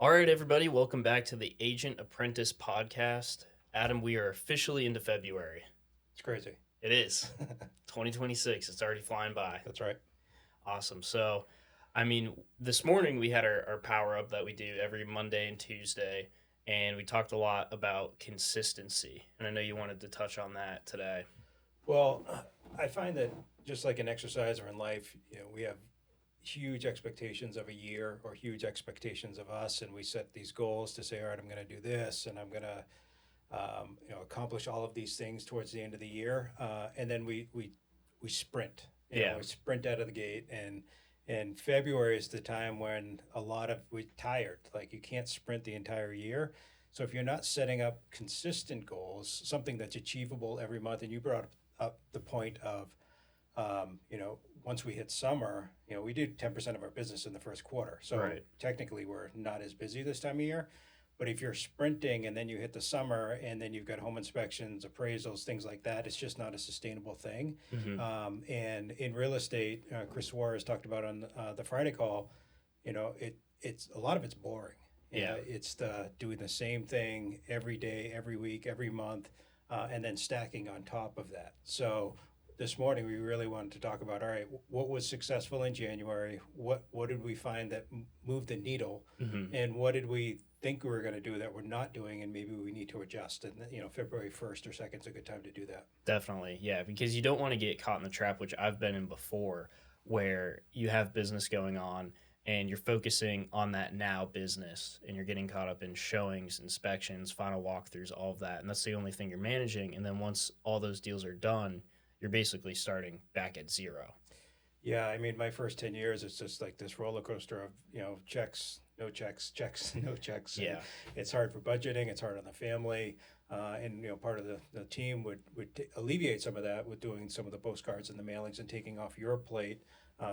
All right, everybody, welcome back to the Agent Apprentice Podcast. Adam, we are officially into February. It's crazy. It is 2026. It's already flying by. That's right. Awesome. So, this morning we had our power up that we do every Monday and Tuesday, and we talked a lot about consistency. And I know you wanted to touch on that today. Well, I find that just like in exercise or in life, we have huge expectations of a year or huge expectations of us, and we set these goals to say, all right, I'm going to do this, and I'm going to, accomplish all of these things towards the end of the year, and then we sprint. Yeah. We sprint out of the gate, and February is the time when we're tired. Like you can't sprint the entire year. So if you're not setting up consistent goals, something that's achievable every month, and you brought up the point of, once we hit summer, we do 10% of our business in the first quarter. So Right. technically we're not as busy this time of year. But if you're sprinting and then you hit the summer and then you've got home inspections, appraisals, things like that, it's just not a sustainable thing. Mm-hmm. And in real estate, Chris Suarez talked about on the Friday call, it's a lot of it's boring. Yeah. It's doing the same thing every day, every week, every month, and then stacking on top of that. So this morning we really wanted to talk about, all right, what was successful in January? What did we find that moved the needle? Mm-hmm. And what did we think we were going to do that we're not doing, and maybe we need to adjust? And February 1st or 2nd is a good time to do that. Definitely, yeah, because you don't want to get caught in the trap, which I've been in before, where you have business going on and you're focusing on that now business and you're getting caught up in showings, inspections, final walkthroughs, all of that. And that's the only thing you're managing. And then once all those deals are done, you're basically starting back at zero. Yeah, I mean, my first 10 years, it's just like this roller coaster of, checks, no checks, checks, no checks. Yeah. It's hard for budgeting. It's hard on the family. And, part of the team would alleviate some of that with doing some of the postcards and the mailings and taking off your plate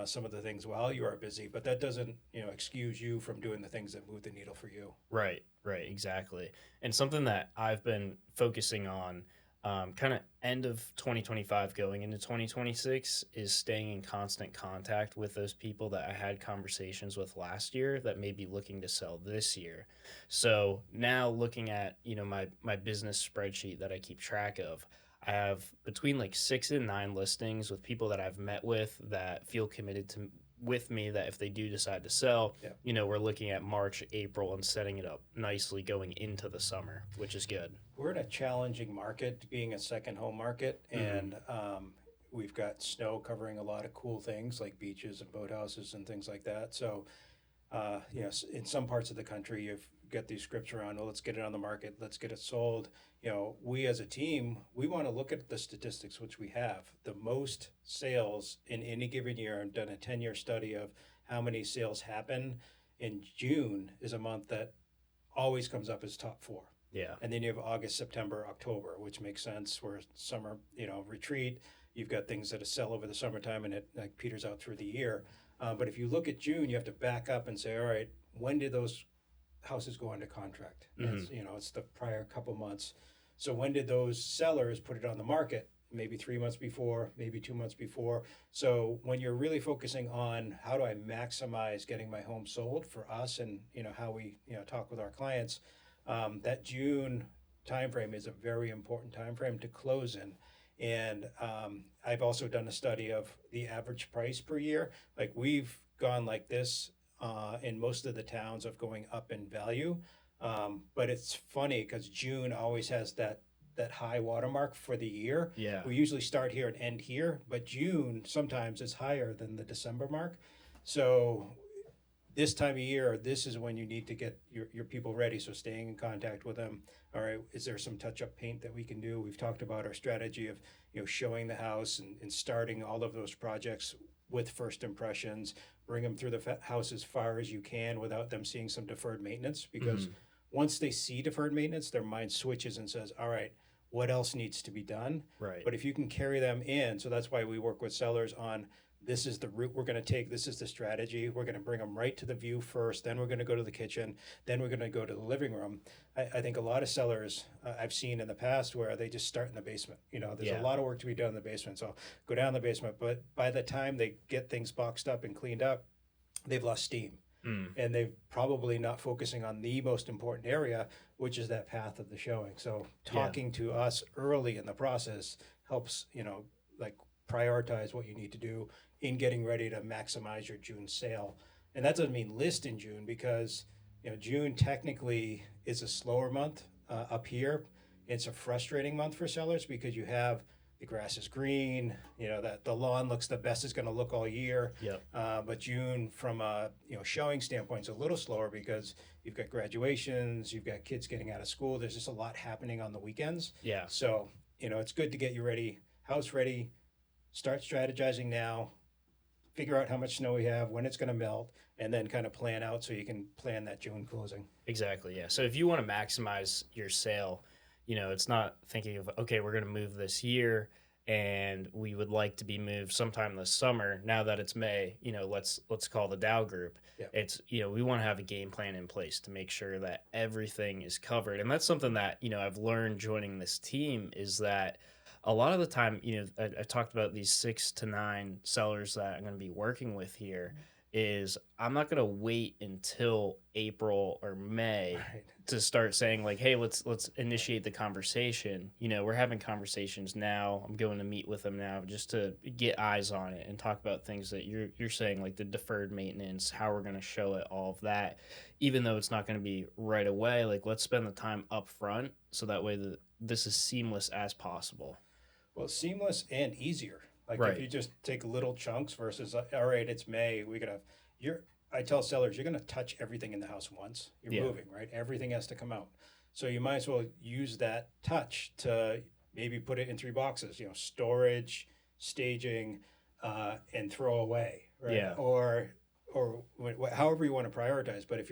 some of the things while you are busy. But that doesn't, excuse you from doing the things that move the needle for you. Right, exactly. And something that I've been focusing on kind of end of 2025 going into 2026 is staying in constant contact with those people that I had conversations with last year that may be looking to sell this year. So now looking at, my business spreadsheet that I keep track of, I have between like 6 and 9 listings with people that I've met with that feel committed to with me, that if they do decide to sell, Yeah. we're looking at March, April, and setting it up nicely going into the summer, which is good. We're in a challenging market, being a second home market, and we've got snow covering a lot of cool things like beaches and boathouses and things like that. So, in some parts of the country, you've got these scripts around, well, let's get it on the market, let's get it sold. We as a team, we want to look at the statistics, which we have. The most sales in any given year, I've done a 10-year study of how many sales happen in June is a month that always comes up as top 4. Yeah. And then you have August, September, October, which makes sense. Where summer, retreat. You've got things that sell over the summertime, and it like peters out through the year. But if you look at June, you have to back up and say, all right, when did those houses go under contract? It's the prior couple months. So when did those sellers put it on the market? Maybe 3 months before, maybe 2 months before. So when you're really focusing on how do I maximize getting my home sold for us, and how we talk with our clients, that June timeframe is a very important timeframe to close in. And I've also done a study of the average price per year. Like we've gone like this in most of the towns of going up in value. But it's funny because June always has that high watermark for the year. Yeah. We usually start here and end here, but June sometimes is higher than the December mark. So this time of year, this is when you need to get your people ready. So staying in contact with them. All right, is there some touch-up paint that we can do? We've talked about our strategy of showing the house and starting all of those projects with first impressions. Bring them through the house as far as you can without them seeing some deferred maintenance, because once they see deferred maintenance, their mind switches and says, all right, what else needs to be done? Right. But if you can carry them in, so that's why we work with sellers on, this is the route we're going to take, this is the strategy, we're going to bring them right to the view first, then we're going to go to the kitchen, then we're going to go to the living room. I think a lot of sellers I've seen in the past where they just start in the basement. There's a lot of work to be done in the basement, so go down the basement. But by the time they get things boxed up and cleaned up, they've lost steam. Mm. and they've probably not focusing on the most important area, which is that path of the showing. So Yeah. talking to us early in the process helps, like prioritize what you need to do in getting ready to maximize your June sale. And that doesn't mean list in June, because June technically is a slower month up here. It's a frustrating month for sellers because you have the grass is green, that the lawn looks the best it's going to look all year. Yep. But June, from a showing standpoint, is a little slower because you've got graduations, you've got kids getting out of school. There's just a lot happening on the weekends. Yeah. So it's good to get you ready, house ready, start strategizing now, figure out how much snow we have, when it's going to melt, and then kind of plan out so you can plan that June closing. Exactly. Yeah. So if you want to maximize your sale, it's not thinking of, okay, we're going to move this year and we would like to be moved sometime this summer. Now that it's May, let's call the Dow group. Yeah. It's, we want to have a game plan in place to make sure that everything is covered. And that's something that, I've learned joining this team, is that a lot of the time, I talked about these 6 to 9 sellers that I'm going to be working with here. Is I'm not going to wait until April or May to start saying, like, hey, let's initiate the conversation. We're having conversations now. I'm going to meet with them now just to get eyes on it and talk about things that you're saying, like the deferred maintenance, how we're going to show it, all of that. Even though it's not going to be right away, like, let's spend the time up front so that way this is seamless as possible. Well, seamless and easier. Like, right. If you just take little chunks versus, all right, it's May, I tell sellers, you're going to touch everything in the house once. You're moving, right? Everything has to come out. So you might as well use that touch to maybe put it in 3 boxes, storage, staging, and throw away, right? Yeah. Or however you want to prioritize. But if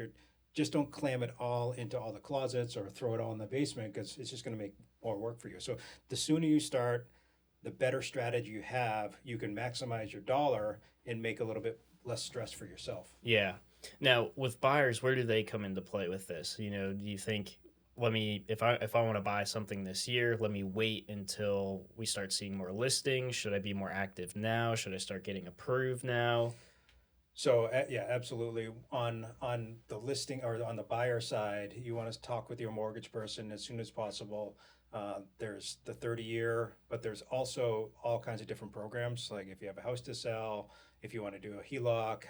just don't clam it all into all the closets or throw it all in the basement, because it's just going to make more work for you. So the sooner you start, the better strategy you have. You can maximize your dollar and make a little bit less stress for yourself. Yeah. Now, with buyers, where do they come into play with this? Do you think, if I want to buy something this year, let me wait until we start seeing more listings? Should I be more active now? Should I start getting approved now? So yeah, absolutely. On the listing or on the buyer side, you want to talk with your mortgage person as soon as possible. There's the 30-year, but there's also all kinds of different programs. Like if you have a house to sell, if you want to do a HELOC,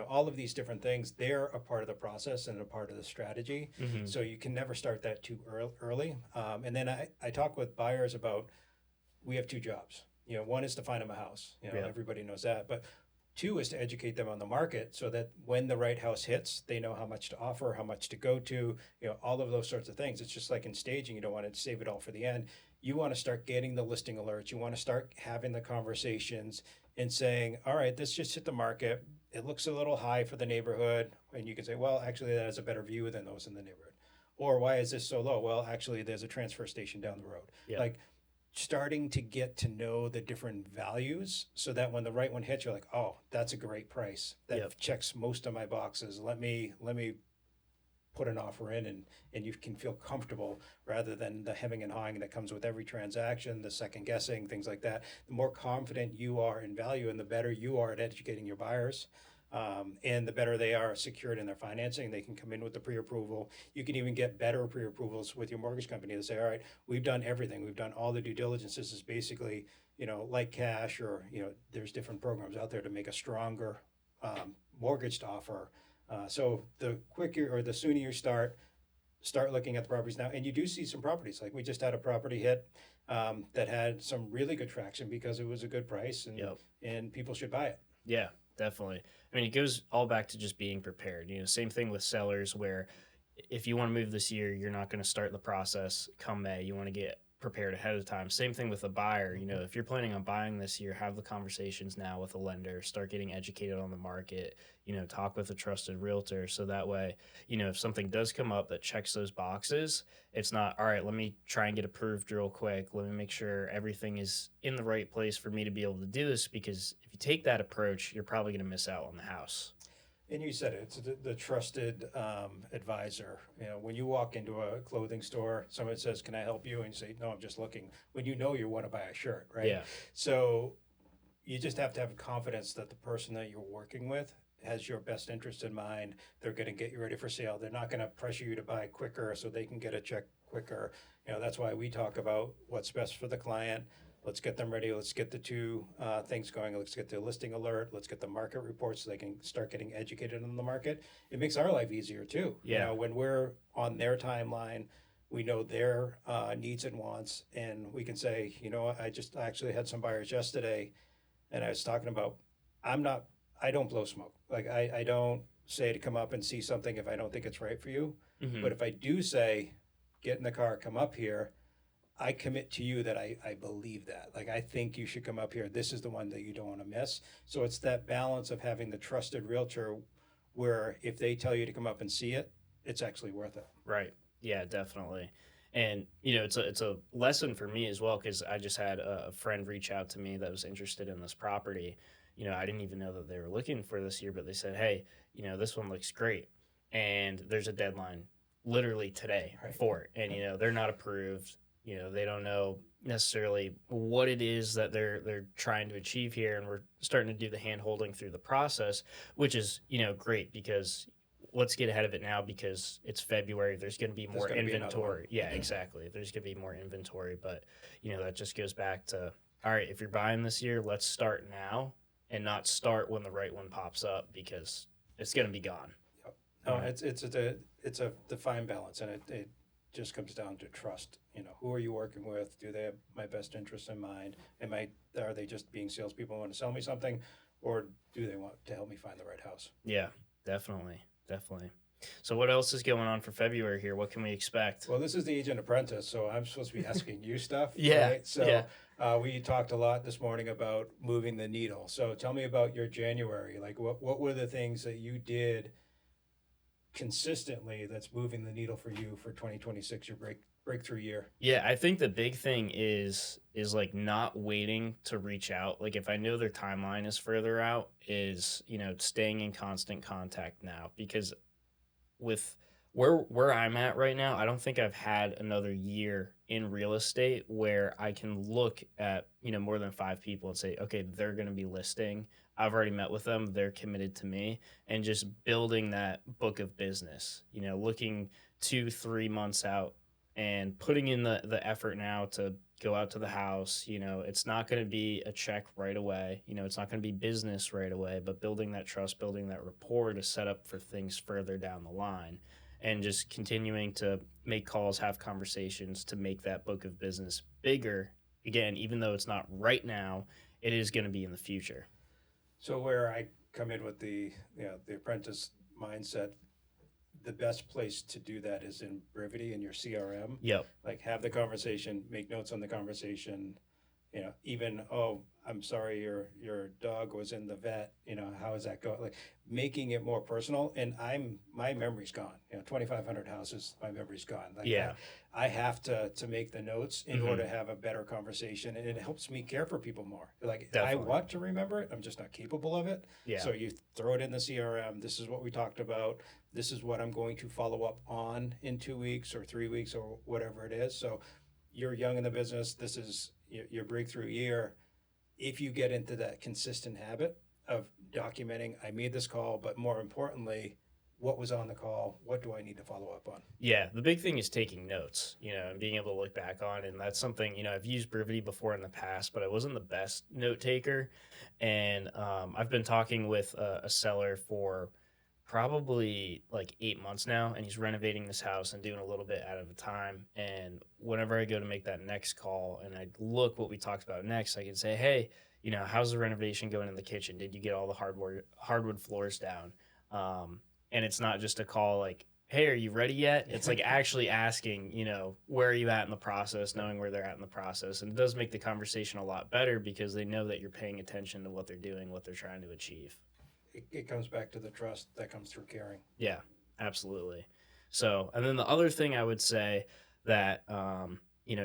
all of these different things, they're a part of the process and a part of the strategy. Mm-hmm. So you can never start that too early. And then I talk with buyers about, we have 2 jobs. One is to find them a house. Everybody knows that. But 2 is to educate them on the market so that when the right house hits, they know how much to offer, how much to go to, all of those sorts of things. It's just like in staging, you don't want to save it all for the end. You want to start getting the listing alerts. You want to start having the conversations and saying, all right, this just hit the market. It looks a little high for the neighborhood. And you can say, well, actually, that has a better view than those in the neighborhood. Or why is this so low? Well, actually, there's a transfer station down the road. Yeah. Like, starting to get to know the different values so that when the right one hits, you're like, oh, that's a great price. That checks most of my boxes. Let me put an offer in, and you can feel comfortable, rather than the hemming and hawing that comes with every transaction, the second guessing, things like that. The more confident you are in value and the better you are at educating your buyers. And the better they are secured in their financing, they can come in with the pre-approval. You can even get better pre-approvals with your mortgage company to say, all right, we've done everything. We've done all the due diligence. This is basically, like cash, or, there's different programs out there to make a stronger mortgage to offer. So the quicker or the sooner you start looking at the properties now. And you do see some properties. Like we just had a property hit that had some really good traction because it was a good price, and people should buy it. Yeah. Definitely. I mean, it goes all back to just being prepared. Same thing with sellers, where if you want to move this year, you're not going to start the process come May. You want to get prepared ahead of time. Same thing with a buyer. If you're planning on buying this year, have the conversations now with a lender, start getting educated on the market, talk with a trusted realtor. So that way, if something does come up that checks those boxes, it's not, all right, let me try and get approved real quick. Let me make sure everything is in the right place for me to be able to do this, because if you take that approach, you're probably going to miss out on the house. And you said it, it's the trusted advisor. When you walk into a clothing store, someone says, can I help you? And you say, no, I'm just looking. When you want to buy a shirt, right? Yeah. So you just have to have confidence that the person that you're working with has your best interest in mind. They're going to get you ready for sale. They're not going to pressure you to buy quicker so they can get a check quicker. That's why we talk about what's best for the client. Let's get them ready. Let's get the two things going. Let's get the listing alert. Let's get the market report so they can start getting educated on the market. It makes our life easier too. Yeah. When we're on their timeline, we know their needs and wants, and we can say, I actually had some buyers yesterday, and I was talking about, I don't blow smoke. Like I don't say to come up and see something if I don't think it's right for you. Mm-hmm. But if I do say, get in the car, come up here, I commit to you that I believe that. Like, I think you should come up here. This is the one that you don't want to miss. So it's that balance of having the trusted realtor where if they tell you to come up and see it, it's actually worth it. Right. Yeah, definitely. And, it's a lesson for me as well, because I just had a friend reach out to me that was interested in this property. I didn't even know that they were looking for this year, but they said, hey, this one looks great. And there's a deadline literally today for it. And, they're not approved. They don't know necessarily what it is that they're trying to achieve here. And we're starting to do the hand holding through the process, which is, great, because let's get ahead of it now because it's February. There's going to be more inventory. Yeah, exactly. There's going to be more inventory. But, that just goes back to, all right, if you're buying this year, let's start now and not start when the right one pops up, because it's going to be gone. Yep. No, it's a fine balance, and it just comes down to trust. Who are you working with? Do they have my best interest in mind? Are they just being salespeople who want to sell me something, or do they want to help me find the right house? Yeah, definitely. So what else is going on for February here? What can we expect? Well, this is the Agent Apprentice, so I'm supposed to be asking you stuff. Yeah. Right? So we talked a lot this morning about moving the needle. So tell me about your January. Like, what were the things that you did consistently that's moving the needle for you for 2026, your breakthrough year? Yeah, I think the big thing is like not waiting to reach out. Like, if I know their timeline is further out, is staying in constant contact now, because with where I'm at right now, I don't think I've had another year in real estate where I can look at more than 5 people and say, okay, they're going to be listing. I've already met with them. They're committed to me, and just building that book of business, looking 2-3 months out and putting in the effort now to go out to the house. It's not going to be a check right away. It's not going to be business right away, but building that trust, building that rapport to set up for things further down the line, and just continuing to make calls, have conversations to make that book of business bigger. Again, even though it's not right now, it is going to be in the future. So where I come in with the apprentice mindset, the best place to do that is in Brevity in your CRM. Yep. Like, have the conversation, make notes on the conversation. Even, oh, I'm sorry, your dog was in the vet. How is that going? Like, making it more personal. And my memory's gone. 2,500 houses, my memory's gone. Like, yeah. I have to make the notes in order to have a better conversation, and it helps me care for people more. Like, definitely. I want to remember it, I'm just not capable of it. Yeah. So you throw it in the CRM. This is what we talked about. This is what I'm going to follow up on in 2 weeks or 3 weeks or whatever it is. So you're young in the business. This is your breakthrough year. If you get into that consistent habit of documenting, I made this call, but more importantly, what was on the call? What do I need to follow up on? Yeah, the big thing is taking notes, and being able to look back on. And that's something, I've used Brevity before in the past, but I wasn't the best note taker. And I've been talking with a seller for probably like 8 months now, and he's renovating this house and doing a little bit at a time. And whenever I go to make that next call and I look what we talked about next, I can say, hey, how's the renovation going in the kitchen? Did you get all the hardwood floors down? And it's not just a call like, hey, are you ready yet? It's like actually asking, where are you at in the process, knowing where they're at in the process. And it does make the conversation a lot better because they know that you're paying attention to what they're doing, what they're trying to achieve. It comes back to the trust that comes through caring. Yeah, absolutely. So, and then the other thing I would say that,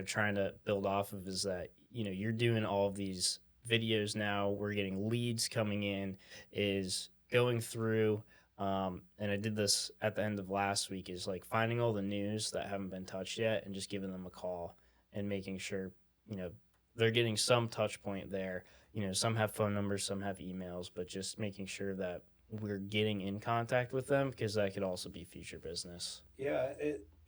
trying to build off of is that, you're doing all of these videos now, we're getting leads coming in, is going through, and I did this at the end of last week, is like finding all the news that haven't been touched yet and just giving them a call and making sure, they're getting some touch point there. Some have phone numbers, some have emails, but just making sure that, we're getting in contact with them, because that could also be future business. Yeah,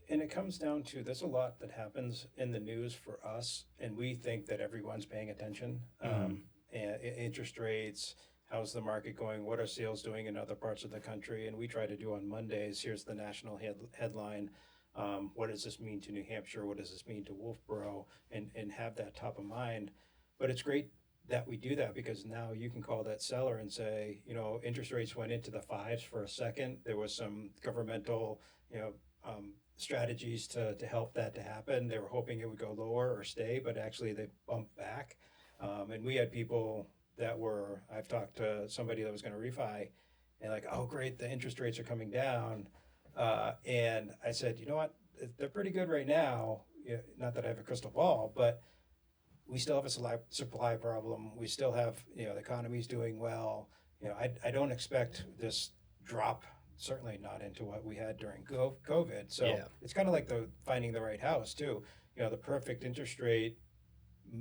and it comes down to there's a lot that happens in the news for us, and we think that everyone's paying attention. Hmm. And interest rates, how's the market going? What are sales doing in other parts of the country? And we try to do on Mondays. Here's the national headline. What does this mean to New Hampshire? What does this mean to Wolfboro? And have that top of mind. But it's great that we do that because now you can call that seller and say, interest rates went into the fives for a second. There was some governmental, strategies to help that to happen. They were hoping it would go lower or stay, but actually they bumped back. And we had people I've talked to somebody that was going to refi and like, oh, great, the interest rates are coming down. And I said, you know what? They're pretty good right now. Not that I have a crystal ball, but we still have a supply problem. We still have, the economy's doing well. I don't expect this drop, certainly not into what we had during COVID. So Yeah. it's kind of like finding the right house too. The perfect interest rate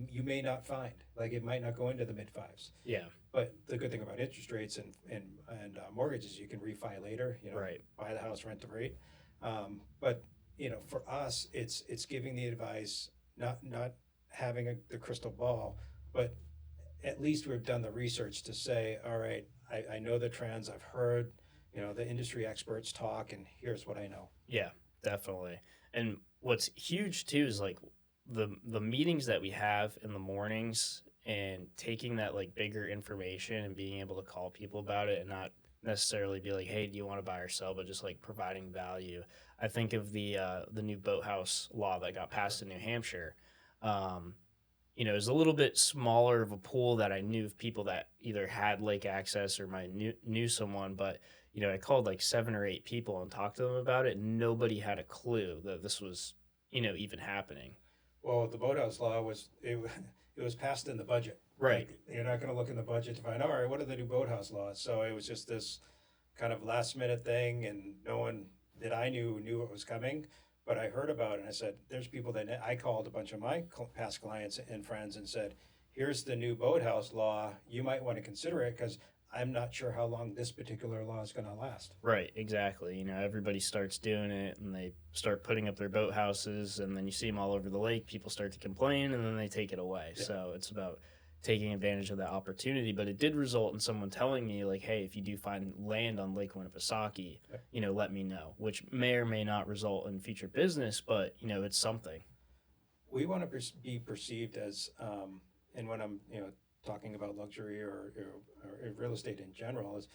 you may not find. Like it might not go into the mid fives. Yeah. But the good thing about interest rates and mortgages, you can refi later. Right. Buy the house, rent the rate. But for us, it's giving the advice, not having the crystal ball, but at least we've done the research to say, all right, I know the trends. I've heard, the industry experts talk, and here's what I know. Yeah, definitely. And what's huge too is like the meetings that we have in the mornings, and taking that like bigger information and being able to call people about it and not necessarily be like, hey, do you want to buy or sell, but just like providing value. I think of the new boathouse law that got passed in New Hampshire. It was a little bit smaller of a pool that I knew of people that either had lake access or knew someone, but I called like 7 or 8 people and talked to them about it. And nobody had a clue that this was, even happening. Well, the boathouse law it was passed in the budget. Right. Like, you're not going to look in the budget to find, all right, what are the new boathouse laws? So it was just this kind of last minute thing, and no one that I knew it was coming. But I heard about it, and I said, there's people that I called a bunch of my past clients and friends and said, here's the new boathouse law. You might want to consider it because I'm not sure how long this particular law is going to last. Right, exactly. Everybody starts doing it, and they start putting up their boathouses, and then you see them all over the lake. People start to complain, and then they take it away. Yeah. So it's about taking advantage of that opportunity. But it did result in someone telling me, like, hey, if you do find land on Lake Winnipesaukee, let me know, which may or may not result in future business, but, it's something. We want to be perceived as, and when I'm, talking about luxury or real estate in general, is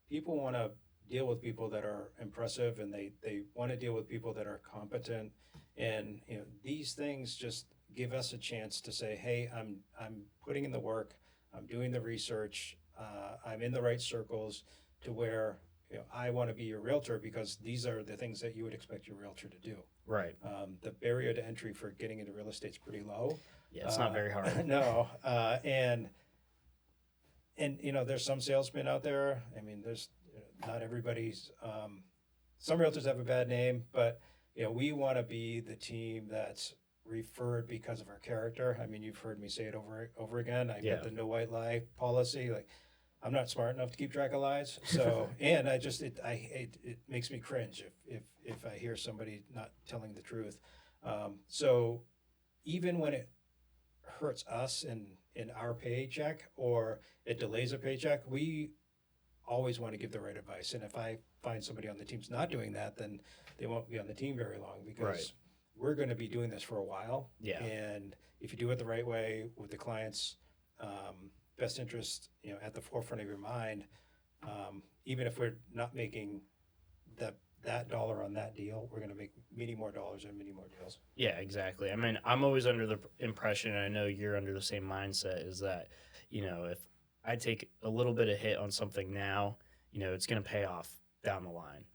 people want to deal with people that are impressive, and they want to deal with people that are competent. And, these things just give us a chance to say, hey, I'm putting in the work, I'm doing the research, I'm in the right circles to where I want to be your realtor because these are the things that you would expect your realtor to do. Right. The barrier to entry for getting into real estate is pretty low. Yeah, it's not very hard. No, and there's some salesmen out there. I mean, there's not everybody's. Some realtors have a bad name, but we want to be the team that's referred because of our character. I mean, you've heard me say it over again. I've got the no white lie policy. Like, I'm not smart enough to keep track of lies. So, and it makes me cringe if I hear somebody not telling the truth. So even when it hurts us in our paycheck or it delays a paycheck, we always want to give the right advice. And if I find somebody on the team's not doing that, then they won't be on the team very long because we're going to be doing this for a while. Yeah. And if you do it the right way with the client's best interest, at the forefront of your mind, even if we're not making that dollar on that deal, we're going to make many more dollars and many more deals. Yeah, exactly. I mean, I'm always under the impression, and I know you're under the same mindset, is that, if I take a little bit of hit on something now, it's going to pay off down the line.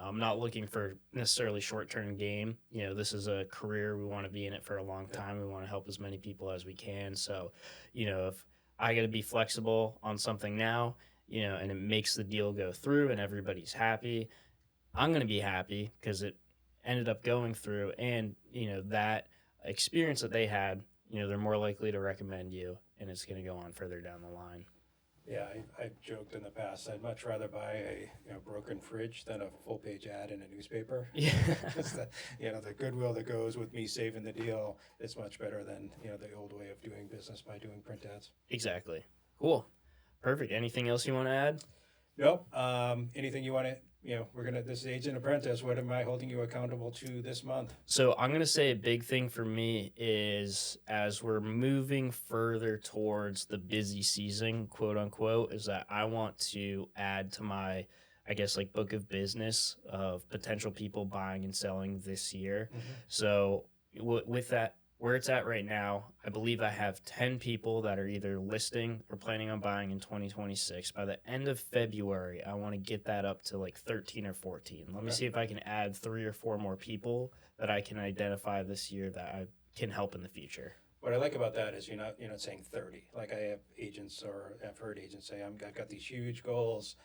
I'm not looking for necessarily short-term gain. This is a career. We want to be in it for a long time. We want to help as many people as we can. So, if I got to be flexible on something now, and it makes the deal go through and everybody's happy, I'm going to be happy because it ended up going through, and, that experience that they had, they're more likely to recommend you, and it's going to go on further down the line. Yeah, I've joked in the past. I'd much rather buy a broken fridge than a full page ad in a newspaper. Yeah. It's the goodwill that goes with me saving the deal is much better than the old way of doing business by doing print ads. Exactly. Cool. Perfect. Anything else you want to add? Nope. Anything you want to? This is Agent Apprentice. What am I holding you accountable to this month? So I'm going to say a big thing for me is as we're moving further towards the busy season, quote unquote, is that I want to add to my, I guess, like book of business of potential people buying and selling this year. Mm-hmm. So with that, where it's at right now, I believe I have 10 people that are either listing or planning on buying in 2026. By the end of February, I want to get that up to like 13 or 14. Let me see if I can add 3 or 4 more people that I can identify this year that I can help in the future. What I like about that is you're not saying 30. Like I have agents, or I've heard agents say, I've got these huge goals,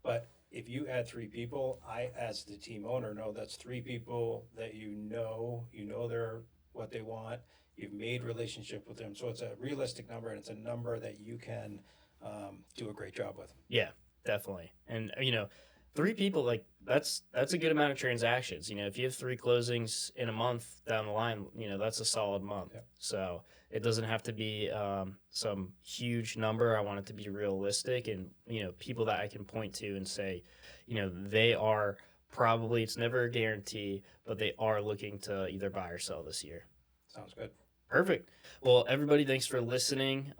but if you add 3 people, I, as the team owner, know that's 3 people that they're what they want. You've made relationship with them, so it's a realistic number, and it's a number that you can do a great job with. Yeah, definitely. And 3 people, like that's a good amount of transactions. If you have 3 closings in a month down the line, that's a solid month. Yeah. So it doesn't have to be some huge number. I want it to be realistic, and people that I can point to and say, they are probably, it's never a guarantee, but they are looking to either buy or sell this year. Sounds good. Perfect. Well, everybody, thanks for listening.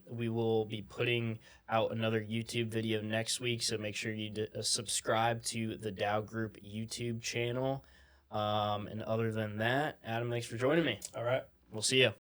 We will be putting out another YouTube video next week, so make sure you subscribe to the Dow Group YouTube channel. And other than that, Adam, thanks for joining me. All right. We'll see you.